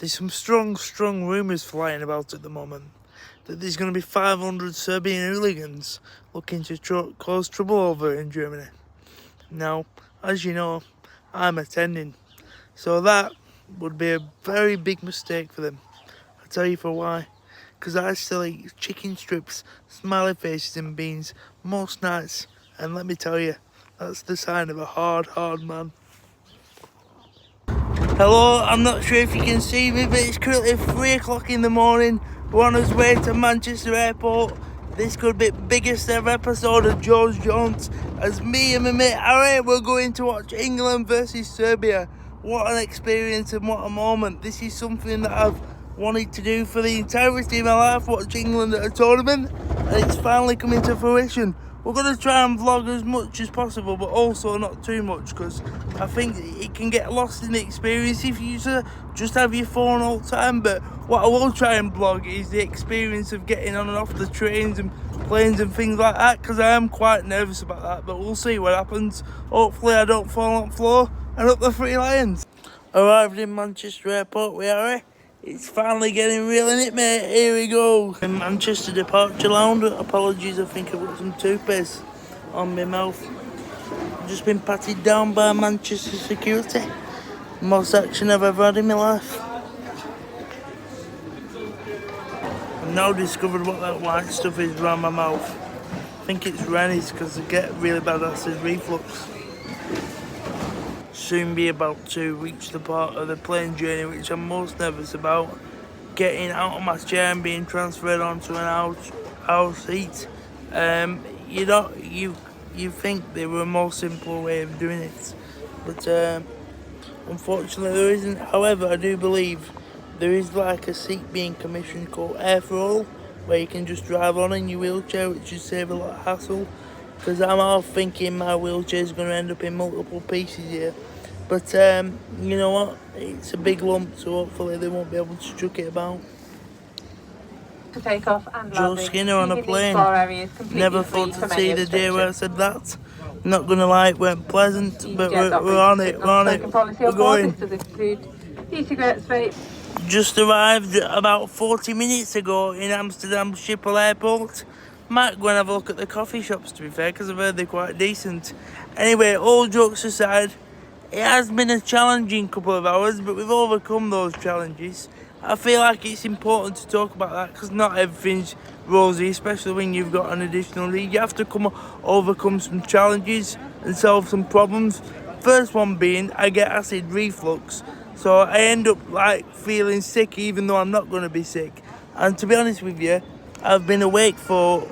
there's some strong rumours flying about at the moment that there's going to be 500 Serbian hooligans looking to cause trouble over in Germany. Now, as you know, I'm attending, so that would be a very big mistake for them. I'll tell you for why. Because I still eat chicken strips, smiley faces and beans most nights, and let me tell you, that's the sign of a hard man. Hello, I'm not sure if you can see me, but it's currently 3 o'clock in the morning. We're on our way to Manchester Airport. This could be the biggest ever episode of Jaunt, as me and my mate Harry we're going to watch England versus Serbia. What an experience and what a moment. This is something that I've wanted to do for the entirety of my life, watch England at a tournament, and it's finally coming to fruition. We're going to try and vlog as much as possible, but also not too much, because I think it can get lost in the experience if you just have your phone all the time. But what I will try and vlog is the experience of getting on and off the trains and planes and things like that, because I am quite nervous about that, but we'll see what happens. Hopefully I don't fall on the floor and up the 3 lions. Arrived in Manchester Airport, we are. It's finally getting real, isn't it, mate? Here we go. In Manchester Departure Lounge. Apologies, I think I've got some toothpaste on my mouth. I've just been patted down by Manchester security. Most action I've ever had in my life. I've now discovered what that white stuff is around my mouth. I think it's Rennie's, because I get really bad acid reflux. Soon be about to reach the part of the plane journey which I'm most nervous about, getting out of my chair and being transferred onto an aisle seat. You think there were a more simple way of doing it, but unfortunately there isn't. However, I do believe there is like a seat being commissioned called Air for All, where you can just drive on in your wheelchair, which should save a lot of hassle, because I'm half thinking my wheelchair is going to end up in multiple pieces here. But you know what, it's a big lump, so hopefully they won't be able to chuck it about. To take off and Joe Skinner on a plane. Never thought to see the day where I said that. Not gonna lie, it weren't pleasant, but we're on it, we're going. Just arrived about 40 minutes ago in Amsterdam Schiphol Airport. Might go and have a look at the coffee shops, to be fair, because I've heard they're quite decent. Anyway, all jokes aside, it has been a challenging couple of hours, but we've overcome those challenges. I feel like it's important to talk about that, because not everything's rosy, especially when you've got an additional league. You have to overcome some challenges and solve some problems. First one being, I get acid reflux, so I end up like feeling sick even though I'm not going to be sick. And to be honest with you, I've been awake for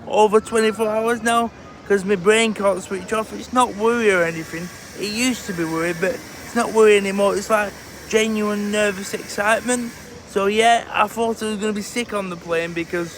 over 24 hours now, because my brain can't switch off. It's not worry or anything. It used to be worry, but it's not worry anymore. It's like genuine nervous excitement. So yeah, I thought I was going to be sick on the plane, because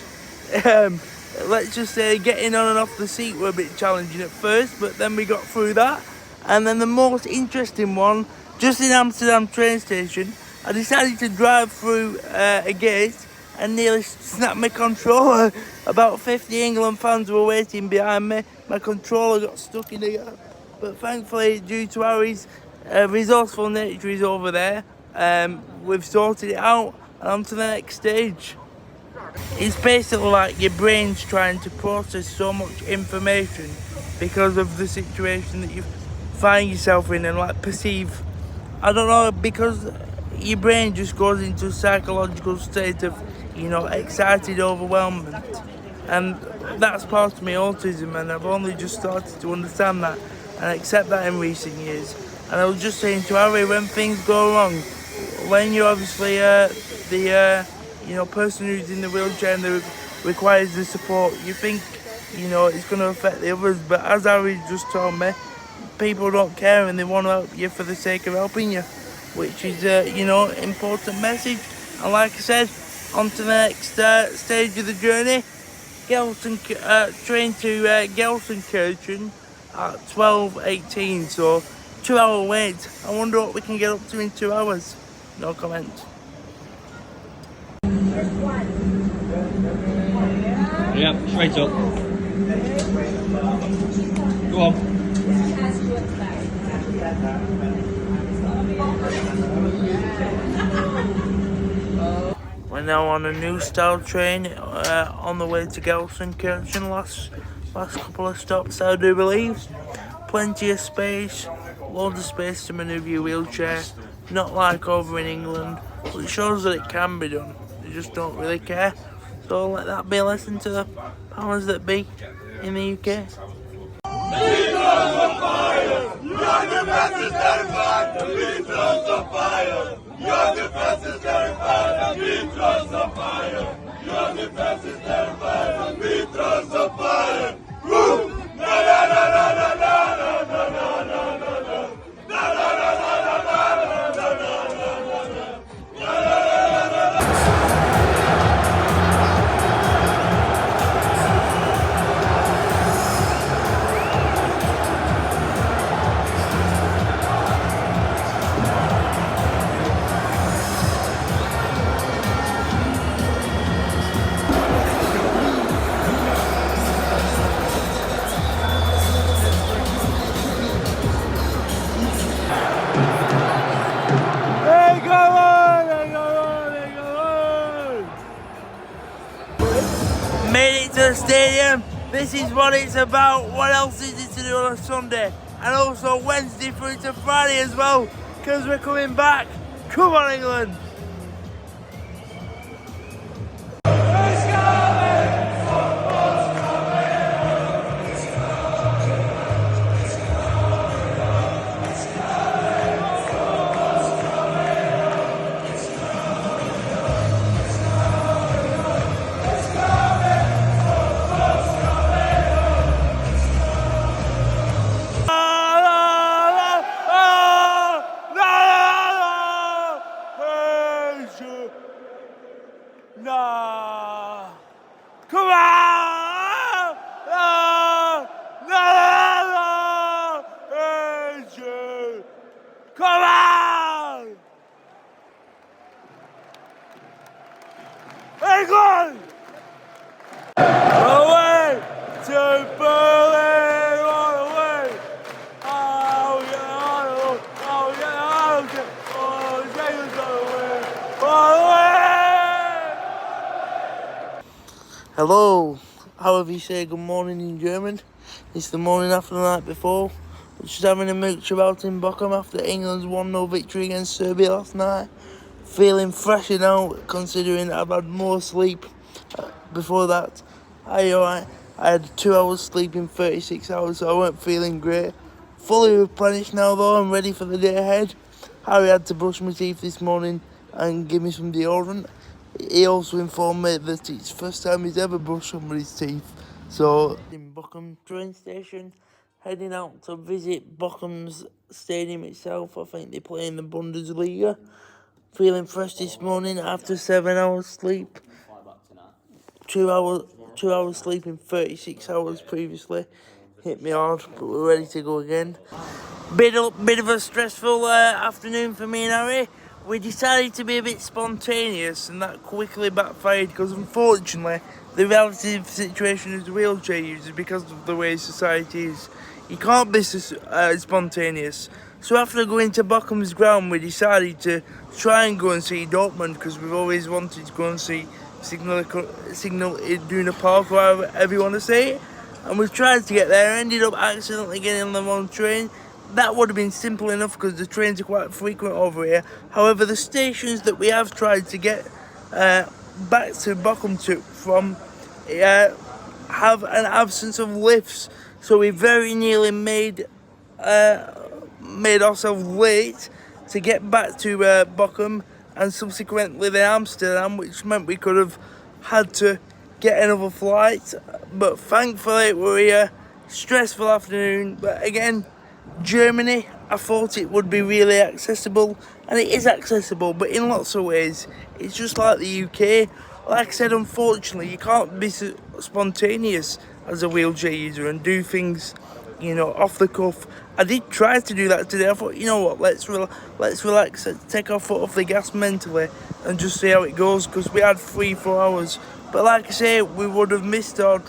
let's just say getting on and off the seat were a bit challenging at first, but then we got through that. And then the most interesting one, just in Amsterdam train station, I decided to drive through a gate and nearly snapped my controller. About 50 England fans were waiting behind me. My controller got stuck in the gap, but thankfully, due to Harry's resourceful nature, is over there. We've sorted it out and on to the next stage. It's basically like your brain's trying to process so much information because of the situation that you find yourself in and like perceive. I don't know, because your brain just goes into a psychological state of, excited overwhelmment. And that's part of my autism, and I've only just started to understand that and accept that in recent years. And I was just saying to Harry, when things go wrong, when you're obviously the person who's in the wheelchair and requires the support, you think it's going to affect the others, but as Harry just told me, people don't care and they want to help you for the sake of helping you, which is important message. And like I said, on to the next stage of the journey. Train to Gelsenkirchen at 12:18, so 2 hour wait. I wonder what we can get up to in 2 hours. No comment. Yeah, straight up. Go on. We're now on a new style train on the way to Gelsenkirchen. Last couple of stops, I do believe. Plenty of space, loads of space to manoeuvre your wheelchair. Not like over in England, but it shows that it can be done. They just don't really care. So let that be a lesson to the powers that be in the UK. Made it to the stadium. This is what it's about. What else is it to do on a Sunday? And also Wednesday through to Friday as well, because we're coming back. Come on, England. No! Come on! No! No! No! Come on! England! Away to Berlin! All the way! Oh yeah! Oh yeah! Oh, England's on the way! All the way! Hello, however you say good morning in German. It's the morning after the night before. We're just having a mooch about in Bochum after England's 1-0 victory against Serbia last night. Feeling fresher now, considering I've had more sleep before that. I had 2 hours sleep in 36 hours, so I weren't feeling great. Fully replenished now though, I'm ready for the day ahead. Harry had to brush my teeth this morning and give me some deodorant. He also informed me that it's the first time he's ever brushed somebody's teeth. So, in Bochum train station, heading out to visit Bochum's stadium itself. I think they play in the Bundesliga. Feeling fresh this morning after 7 hours sleep. 2 hours sleep in 36 hours previously. Hit me hard, but we're ready to go again. Bit of a stressful afternoon for me and Harry. We decided to be a bit spontaneous, and that quickly backfired because unfortunately the reality of the situation as a wheelchair user, because of the way society is, you can't be spontaneous. So after going to Bochum's ground, we decided to try and go and see Dortmund, because we've always wanted to go and see Signal Iduna Park, or however you want to say it. And we tried to get there, ended up accidentally getting on the wrong train. That would have been simple enough because the trains are quite frequent over here. However, the stations that we have tried to get back to Bochum from have an absence of lifts, so we very nearly made ourselves late to get back to Bochum and subsequently then Amsterdam, which meant we could have had to get another flight. But thankfully we're here. Stressful afternoon, but again, Germany, I thought it would be really accessible, and it is accessible, but in lots of ways it's just like the UK. Like I said, unfortunately you can't be spontaneous as a wheelchair user and do things, off the cuff. I did try to do that today. I thought, you know what, let's relax, take our foot off the gas mentally and just see how it goes, because we had 3-4 hours. But like I say, we would have missed our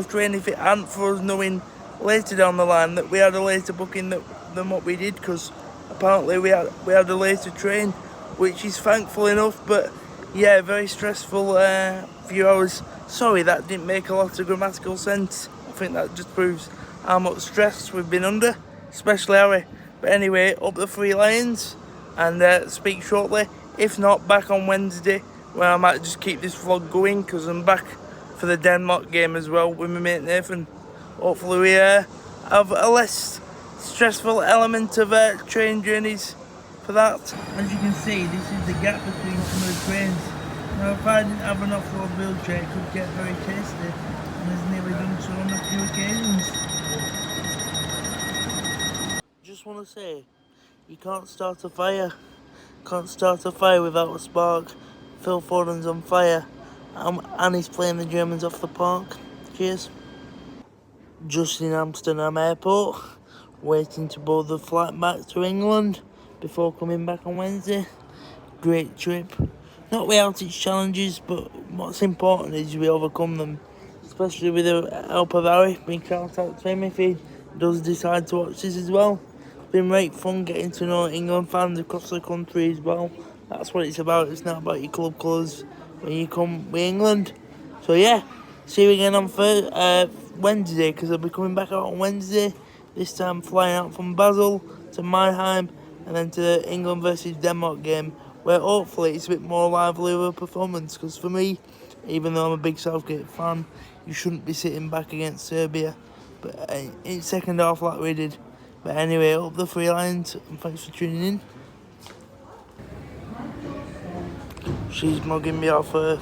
train if it hadn't for us knowing later down the line that we had a later booking than what we did, because apparently we had a later train, which is thankful enough. But yeah, very stressful few hours. Sorry, that didn't make a lot of grammatical sense. I think that just proves how much stress we've been under, especially Harry. But anyway, up the Three Lions, and speak shortly. If not, back on Wednesday, where I might just keep this vlog going, because I'm back for the Denmark game as well with my mate Nathan. Hopefully we have a less stressful element of train journeys for that. As you can see, this is the gap between some of the trains. Now, if I didn't have an off-road wheelchair, it could get very tasty, and has nearly done so on a few occasions. Just want to say, you can't start a fire. Can't start a fire without a spark. Phil Foden's on fire, and he's playing the Germans off the park. Cheers. Just in Amsterdam airport, waiting to board the flight back to England before coming back on Wednesday. Great trip. Not without its challenges, but what's important is we overcome them, especially with the help of Harry. Big shout out to him if he does decide to watch this as well. It's been great fun getting to know England fans across the country as well. That's what it's about. It's not about your club colours when you come with England. So yeah, see you again on Wednesday, because I'll be coming back out on Wednesday. This time flying out from Basel to Mannheim, and then to the England versus Denmark game, where hopefully it's a bit more lively of a performance. Because for me, even though I'm a big Southgate fan, you shouldn't be sitting back against Serbia, but in second half like we did. But anyway, up the Three Lions, and thanks for tuning in. She's mugging me off her